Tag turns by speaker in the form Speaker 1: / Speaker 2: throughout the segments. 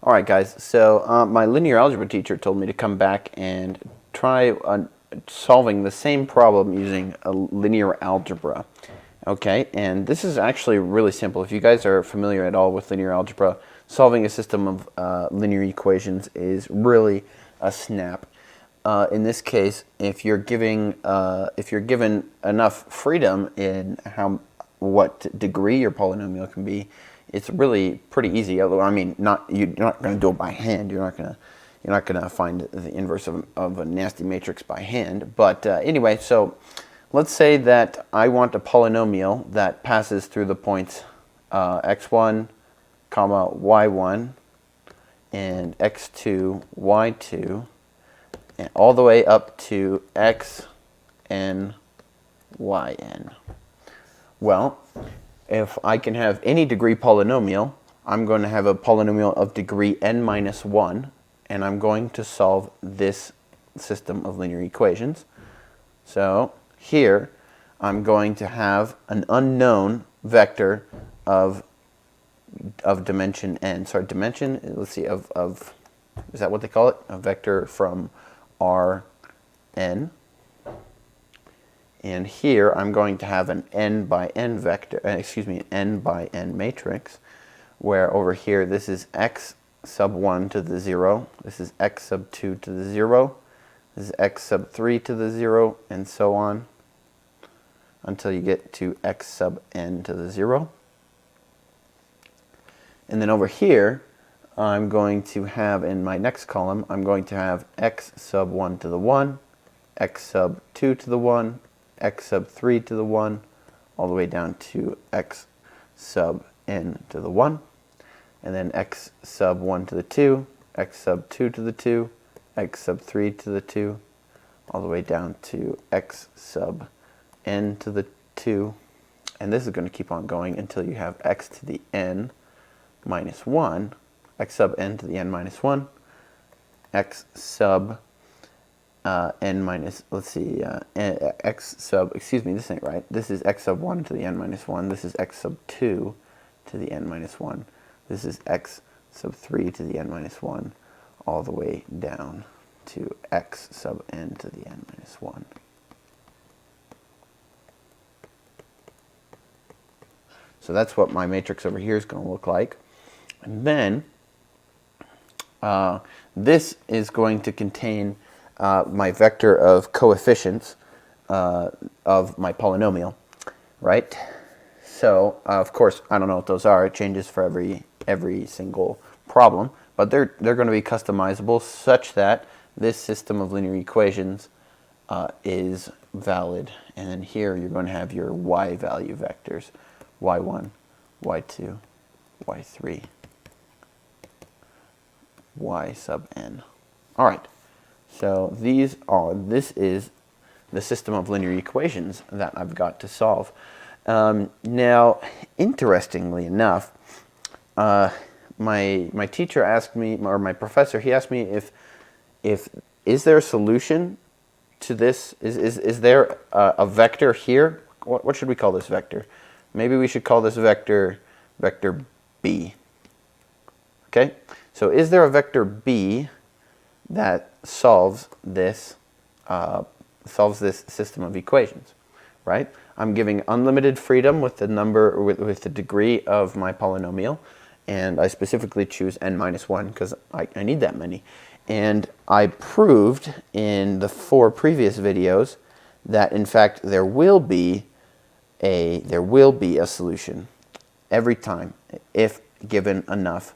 Speaker 1: Alright guys, so my linear algebra teacher told me to come back and try solving the same problem using a linear algebra. Okay, and this is actually really simple. If you guys are familiar at all with linear algebra, solving a system of linear equations is really a snap. In this case, if you're given enough freedom in what degree your polynomial can be, it's really pretty easy. Although I mean, you're not going to do it by hand. You're not gonna find the inverse of a nasty matrix by hand. But anyway, so let's say that I want a polynomial that passes through the points x1, comma y1, and x2, y2, and all the way up to x n y n. Well, if I can have any degree polynomial, I'm going to have a polynomial of degree n minus 1, and I'm going to solve this system of linear equations. So here I'm going to have an unknown vector of dimension n. Sorry, dimension, let's see, is that what they call it? A vector from R n. And here I'm going to have an n by n vector, n by n matrix, where over here this is x sub 1 to the 0, this is x sub 2 to the 0, this is x sub 3 to the 0, and so on, until you get to x sub n to the 0. And then over here, I'm going to have, in my next column, I'm going to have x sub 1 to the 1, x sub 2 to the 1, x sub 3 to the 1, all the way down to x sub n to the 1, and then x sub 1 to the 2, x sub 2 to the 2, x sub 3 to the 2, all the way down to x sub n to the 2, and this is going to keep on going until you have x to the n minus 1, x sub n to the n minus 1, x sub n minus, let's see, x sub, excuse me, this ain't right. This is x sub 1 to the n minus 1. This is x sub 2 to the n minus 1. This is x sub 3 to the n minus 1, all the way down to x sub n to the n minus 1. So that's what my matrix over here is going to look like. And then this is going to contain my vector of coefficients of my polynomial, right? So of course I don't know what those are. It changes for every single problem, but they're going to be customizable such that this system of linear equations is valid. And then here you're going to have your y value vectors: y1, y2, y3, y sub n. All right. So this is the system of linear equations that I've got to solve. Now, interestingly enough, my teacher asked me, or my professor, he asked me if is there a solution to this? Is there a vector here? What should we call this vector? Maybe we should call this vector b. Okay. So is there a vector b that solves this system of equations, right? I'm giving unlimited freedom with the number, with the degree of my polynomial, and I specifically choose n minus 1 because I need that many. And I proved in the 4 previous videos that in fact there will be a solution every time if given enough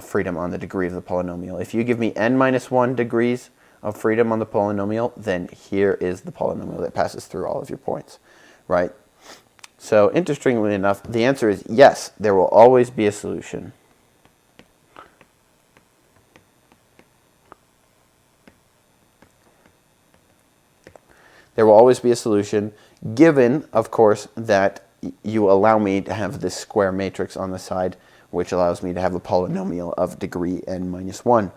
Speaker 1: freedom on the degree of the polynomial. If you give me n minus 1 degrees of freedom on the polynomial, then here is the polynomial that passes through all of your points, right? So interestingly enough, the answer is yes, there will always be a solution. There will always be a solution, given, of course, that you allow me to have this square matrix on the side, which allows me to have a polynomial of degree n minus 1.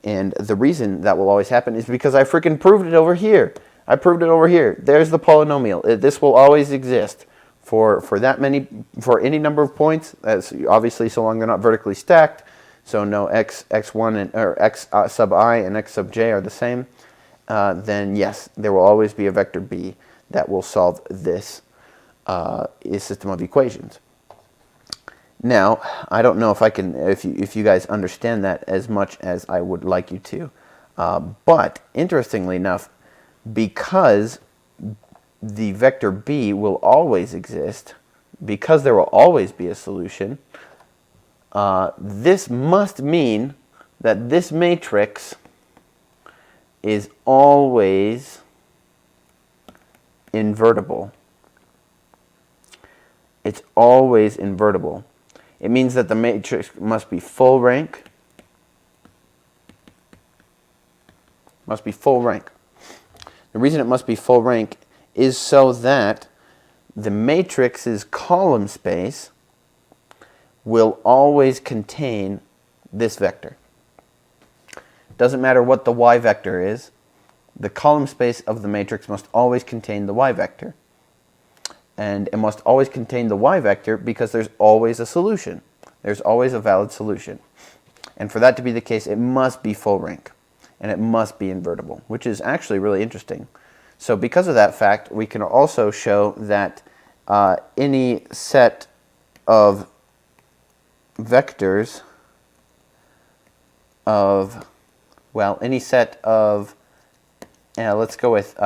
Speaker 1: And the reason that will always happen is because I freaking proved it over here. I proved it over here. There's the polynomial. This will always exist for any number of points. That's obviously so long they're not vertically stacked. so no x1 and or x sub I and x sub j are the same, then yes, there will always be a vector b that will solve this system of equations. Now, I don't know if I can, if you guys understand that as much as I would like you to, but interestingly enough, because the vector b will always exist, because there will always be a solution, this must mean that this matrix is always invertible. It's always invertible. It means that the matrix must be full rank. Must be full rank. The reason it must be full rank is so that the matrix's column space will always contain this vector. Doesn't matter what the y vector is, the column space of the matrix must always contain the y vector. And it must always contain the y vector because there's always a solution. There's always a valid solution. And for that to be the case, it must be full rank. And it must be invertible, which is actually really interesting. So because of that fact, we can also show that any set of vectors of, well, any set of, let's go with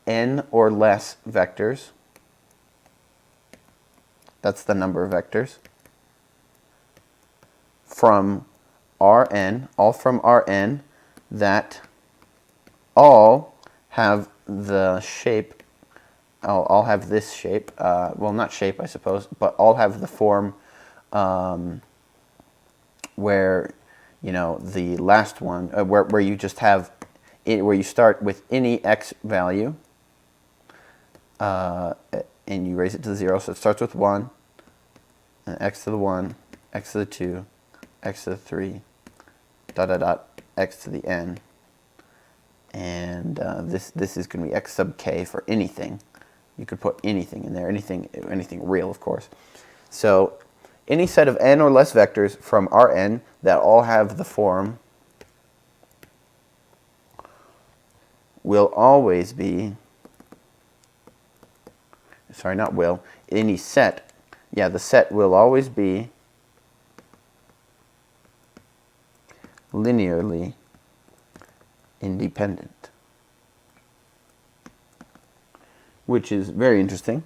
Speaker 1: n or less vectors. That's the number of vectors from Rn, all from Rn, that all have the shape, all have this shape, well, not shape, I suppose, but all have the form where, you know, the last one, where you just have, where you start with any x value, and you raise it to 0, so it starts with 1, and x to the 1, x to the 2, x to the 3, dot, dot, dot, x to the n. And this is going to be x sub k for anything. You could put anything in there, anything real, of course. So any set of n or less vectors from Rn that all have the form will always be, sorry, not will, any set, yeah, the set will always be linearly independent, which is very interesting.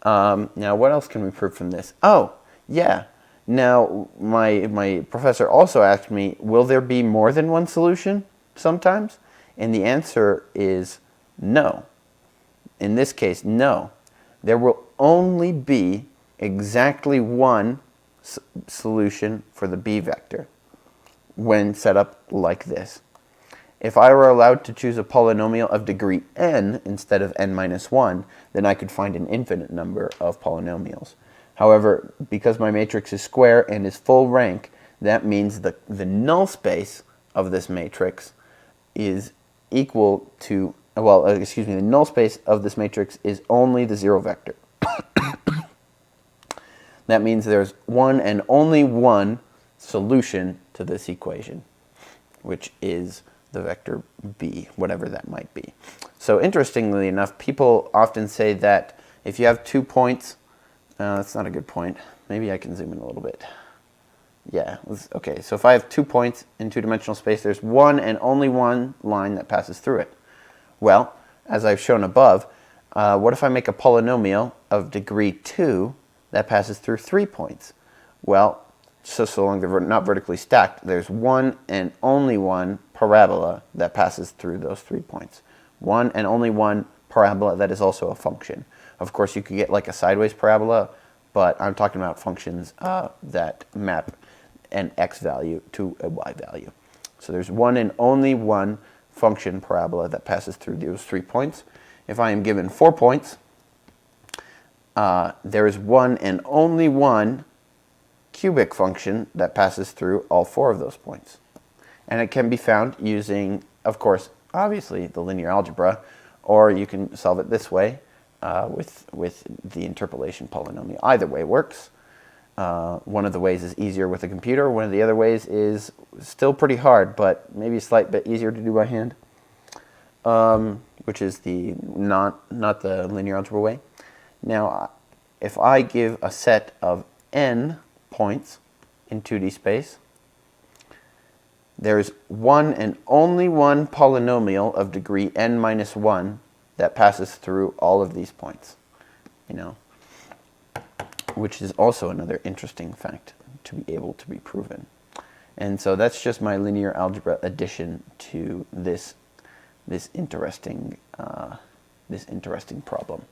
Speaker 1: Now, what else can we prove from this? Oh, yeah. Now, my professor also asked me, will there be more than one solution sometimes? And the answer is no. In this case, no. There will only be exactly one solution for the b vector when set up like this. If I were allowed to choose a polynomial of degree n instead of n minus 1, then I could find an infinite number of polynomials. However, because my matrix is square and is full rank, that means the null space of this matrix is equal to, well, excuse me, the null space of this matrix is only the 0 vector. That means there's one and only one solution to this equation, which is the vector b, whatever that might be. So interestingly enough, people often say that if you have 2 points, that's not a good point. Maybe I can zoom in a little bit. Yeah, okay, so if I have 2 points in two-dimensional space, there's one and only one line that passes through it. Well, as I've shown above, what if I make a polynomial of degree 2 that passes through 3 points? Well, so long they're not vertically stacked, there's one and only one parabola that passes through those 3 points. One and only one parabola that is also a function. Of course, you could get like a sideways parabola, but I'm talking about functions that map an x value to a y value. So there's one and only one function parabola that passes through those 3 points. If I am given 4 points, there is one and only one cubic function that passes through all 4 of those points. And it can be found using, of course, obviously the linear algebra, or you can solve it this way with the interpolation polynomial. Either way works. One of the ways is easier with a computer. One of the other ways is still pretty hard, but maybe a slight bit easier to do by hand, which is the not the linear algebra way. Now, if I give a set of n points in 2D space, there's one and only one polynomial of degree n minus 1 that passes through all of these points, which is also another interesting fact to be able to be proven. And so that's just my linear algebra addition to this interesting problem.